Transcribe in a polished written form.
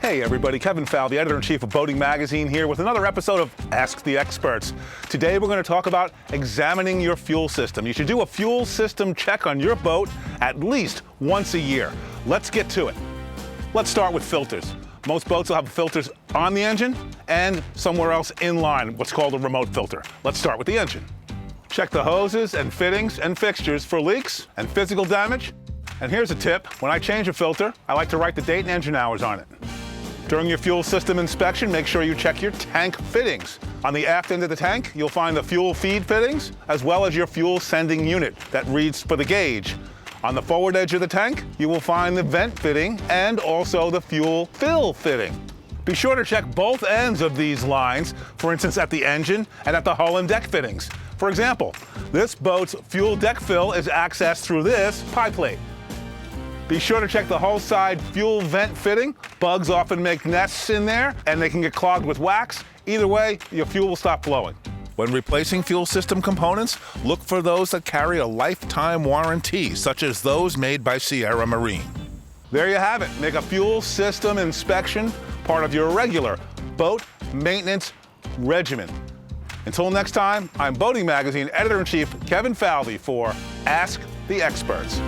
Hey everybody, Kevin Falvey, Editor-in-Chief of Boating Magazine here with another episode of Ask the Experts. Today we're going to talk about examining your fuel system. You should do a fuel system check on your boat at least once a year. Let's get to it. Let's start with filters. Most boats will have filters on the engine and somewhere else in line, what's called a remote filter. Let's start with the engine. Check the hoses and fittings and fixtures for leaks and physical damage. And here's a tip, when I change a filter, I like to write the date and engine hours on it. During your fuel system inspection, make sure you check your tank fittings. On the aft end of the tank, you'll find the fuel feed fittings, as well as your fuel sending unit that reads for the gauge. On the forward edge of the tank, you will find the vent fitting and also the fuel fill fitting. Be sure to check both ends of these lines, for instance at the engine and at the hull and deck fittings. For example, this boat's fuel deck fill is accessed through this pie plate. Be sure to check the hull side fuel vent fitting. Bugs often make nests in there and they can get clogged with wax. Either way, your fuel will stop flowing. When replacing fuel system components, look for those that carry a lifetime warranty, such as those made by Sierra Marine. There you have it. Make a fuel system inspection part of your regular boat maintenance regimen. Until next time, I'm Boating Magazine Editor-in-Chief Kevin Falvey for Ask the Experts.